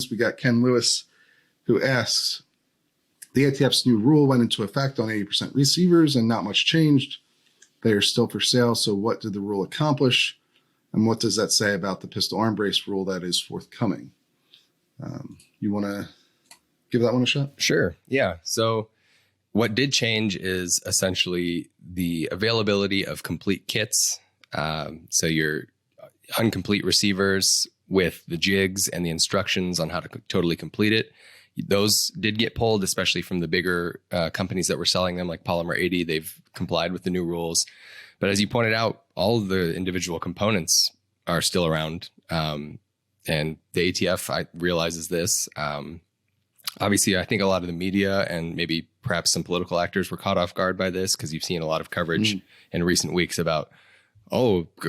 questions. We got Ken Lewis, who asks, the ATF's new rule went into effect on 80% receivers and not much changed. They are still for sale. So what did the rule accomplish? And what does that say about the pistol arm brace rule that is forthcoming? You want to give that one a shot? Sure. Yeah. So what did change is essentially the availability of complete kits. So your incomplete receivers with the jigs and the instructions on how to totally complete it. Those did get pulled, especially from the bigger companies that were selling them, like Polymer 80. They've complied with the new rules. But as you pointed out, all of the individual components are still around. And the ATF realizes this. Obviously, I think a lot of the media and maybe perhaps some political actors were caught off guard by this, because you've seen a lot of coverage in recent weeks about,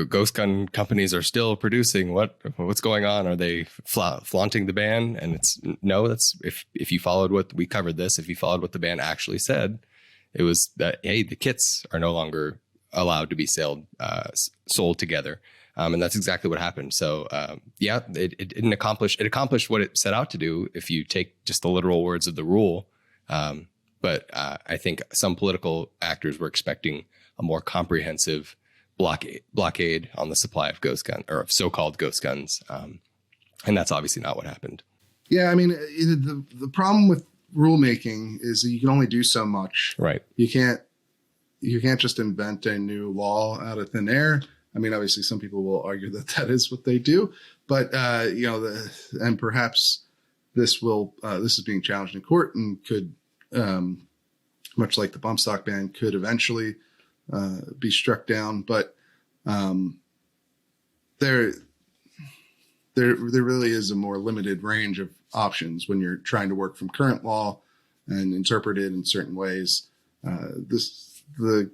ghost gun companies are still producing. What's going on? Are they flaunting the ban? And that's if you followed what we covered this, if you followed what the ban actually said, it was that, hey, the kits are no longer allowed to be sold together. And that's exactly what happened. So, it didn't accomplish. It accomplished what it set out to do if you take just the literal words of the rule. But I think some political actors were expecting a more comprehensive blockade on the supply of ghost gun, or of so-called ghost guns. And that's obviously not what happened. Yeah. I mean, the problem with rulemaking is that you can only do so much. Right. You can't just invent a new law out of thin air. I mean, obviously some people will argue that is what they do, but and perhaps this is being challenged in court and could, much like the bump stock ban, could eventually be struck down. But there really is a more limited range of options when you're trying to work from current law and interpret it in certain ways. The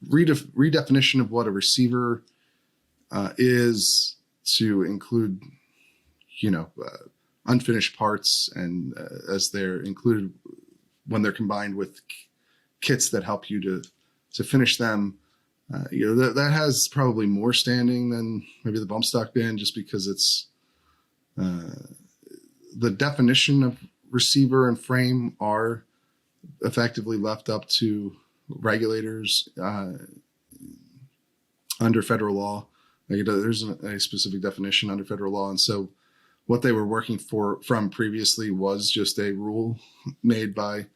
redefinition of what a receiver is to include, unfinished parts, and as they're included when they're combined with kits that help you to finish them, that has probably more standing than maybe the bump stock ban, just because it's the definition of receiver and frame are effectively left up to regulators under federal law. There's a specific definition under federal law, and so what they were working from previously was just a rule made by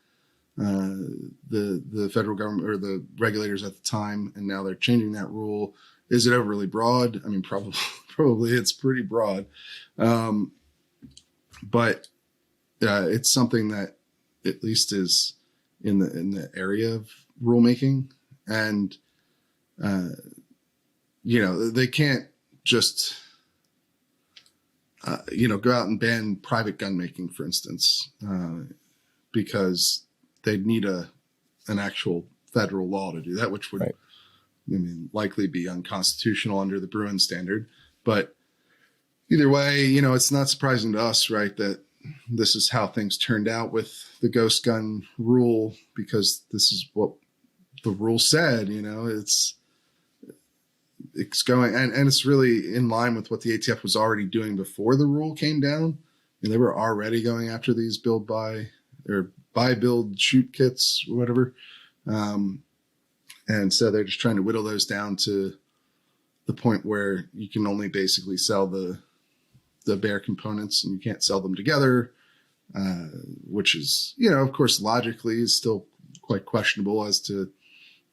the federal government or the regulators at the time, and now they're changing that rule. Is it overly broad? I mean, probably it's pretty broad, but it's something that at least is in the area of rulemaking, and they can't just go out and ban private gun making, for instance, because they'd need an actual federal law to do that, which would, right, likely be unconstitutional under the Bruin standard. But either way, it's not surprising to us, right, that this is how things turned out with the ghost gun rule, because this is what the rule said. It's going, and it's really in line with what the ATF was already doing before the rule came down. They were already going after these buy, build, shoot kits, or whatever. And so they're just trying to whittle those down to the point where you can only basically sell the bare components, and you can't sell them together, which is, of course, logically is still quite questionable as to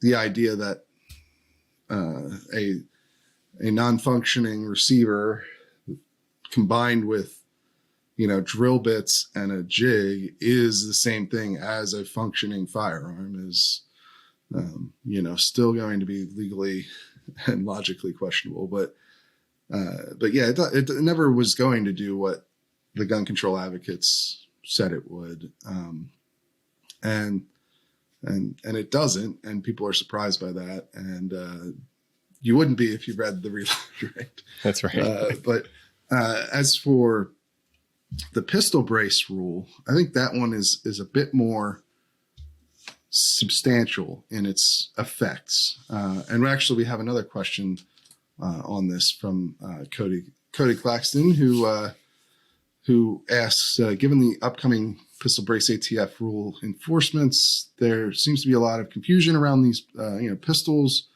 the idea that a non-functioning receiver combined with, drill bits and a jig is the same thing as a functioning firearm, is, still going to be legally and logically questionable. But yeah, it never was going to do what the gun control advocates said it would. And it doesn't, and people are surprised by that. And you wouldn't be if you read the reload, right? That's right. But as for the pistol brace rule, I think that one is a bit more substantial in its effects. And actually, we have another question on this from Cody Claxton, who who asks, given the upcoming pistol brace ATF rule enforcements, there seems to be a lot of confusion around these, pistols.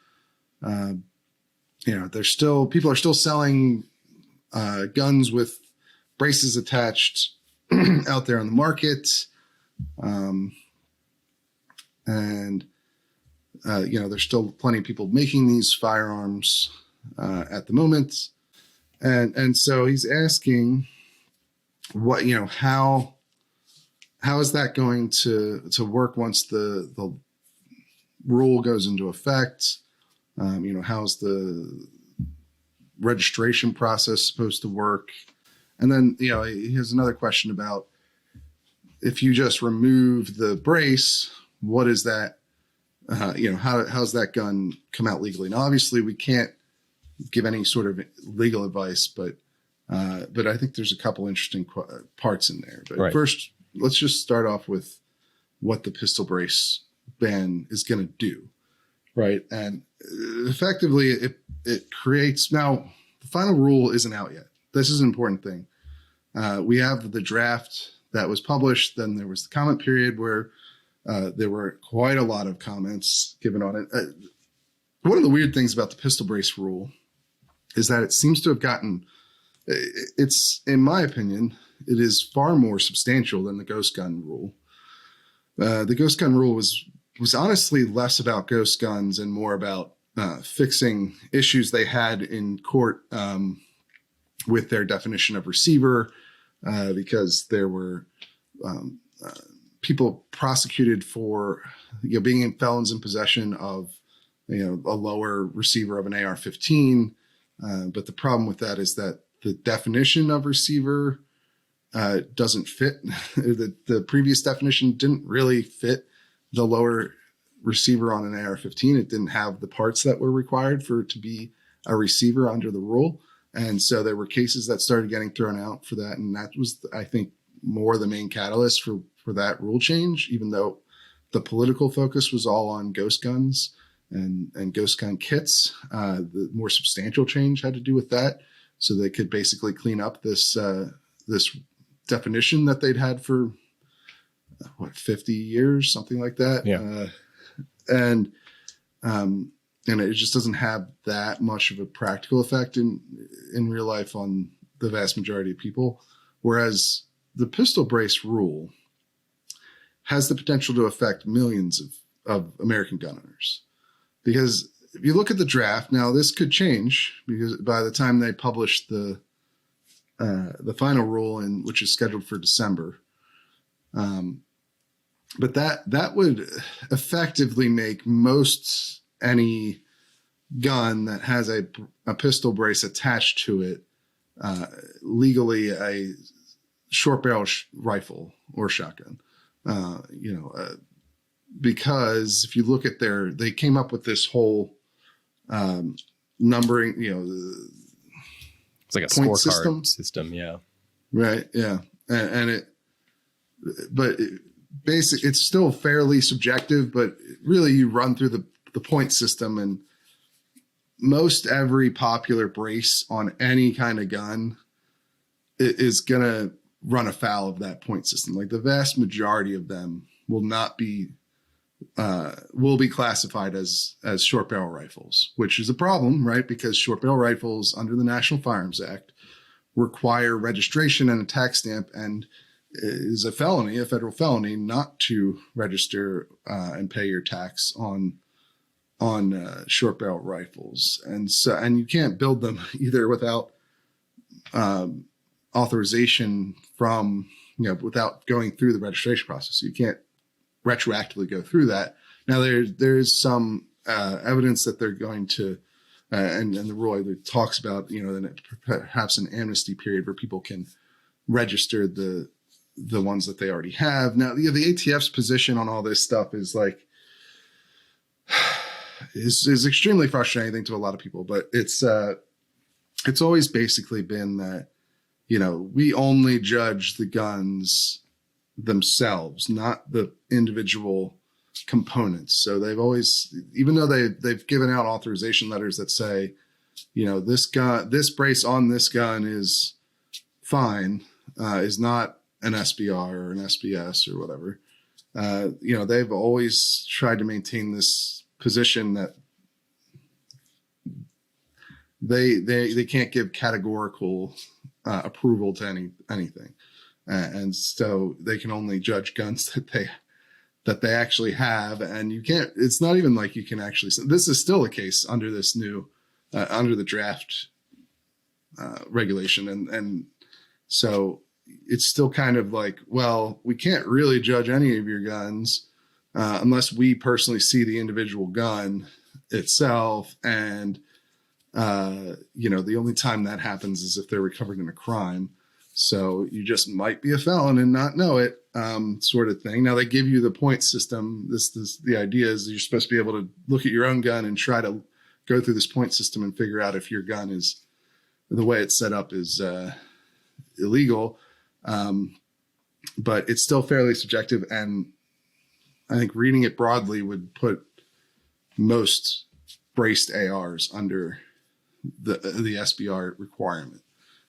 People are still selling guns with braces attached out there on the market. There's still plenty of people making these firearms at the moment. And so he's asking how is that going to work once the rule goes into effect? How's the registration process supposed to work? And then, he has another question about if you just remove the brace, what is that? How's that gun come out legally? Now, obviously, we can't give any sort of legal advice, but I think there's a couple interesting parts in there. But First, let's just start off with what the pistol brace ban is going to do, right? And effectively, it creates, now the final rule isn't out yet. This is an important thing. We have the draft that was published. Then there was the comment period where there were quite a lot of comments given on it. One of the weird things about the pistol brace rule is that it seems to have gotten, it's, in my opinion, it is far more substantial than the ghost gun rule. The ghost gun rule was honestly less about ghost guns and more about fixing issues they had in court with their definition of receiver, because there were people prosecuted for being felons in possession of a lower receiver of an AR-15. But the problem with that is that the definition of receiver doesn't fit. The previous definition didn't really fit the lower receiver on an AR-15. It didn't have the parts that were required for it to be a receiver under the rule. And so there were cases that started getting thrown out for that. And that was, I think, more the main catalyst for that rule change, even though the political focus was all on ghost guns and ghost gun kits. The more substantial change had to do with that. So they could basically clean up this definition that they'd had for 50 years, something like that. Yeah. And it just doesn't have that much of a practical effect in real life on the vast majority of people. Whereas the pistol brace rule has the potential to affect millions of American gun owners. Because if you look at the draft, now this could change because by the time they publish the final rule, which is scheduled for December. But that would effectively make most any gun that has a pistol brace attached to it legally a short barrel rifle or shotgun. Because if you look at they came up with this whole numbering, it's like a scorecard system. Yeah. Right. Yeah. It's still fairly subjective, but really you run through the point system, and most every popular brace on any kind of gun is going to run afoul of that point system. Like the vast majority of them will be classified as short barrel rifles, which is a problem, right? Because short barrel rifles under the National Firearms Act require registration and a tax stamp, and is a federal felony, not to register and pay your tax on short barrel rifles. And you can't build them either without authorization from, without going through the registration process. So you can't retroactively go through that. Now there's some evidence that they're going to, and the rule either talks about, then perhaps an amnesty period where people can register the ones that they already have. Now, the ATF's position on all this stuff is is extremely frustrating, I think, to a lot of people. But it's always basically been that, we only judge the guns themselves, not the individual components. So they've always, even though they've given out authorization letters that say, this brace on this gun is fine. is not an SBR or an SBS or whatever. They've always tried to maintain this position that they can't give categorical approval to anything, and so they can only judge guns that they actually have. And you can't. It's not even like you can actually. This is still a case under this new under the draft regulation, and so it's still kind of like, well, we can't really judge any of your guns unless we personally see the individual gun itself. And, the only time that happens is if they're recovered in a crime. So you just might be a felon and not know it, sort of thing. Now they give you the point system. The idea is you're supposed to be able to look at your own gun and try to go through this point system and figure out if your gun is, the way it's set up is illegal. But it's still fairly subjective, and I think reading it broadly would put most braced ARs under the SBR requirement.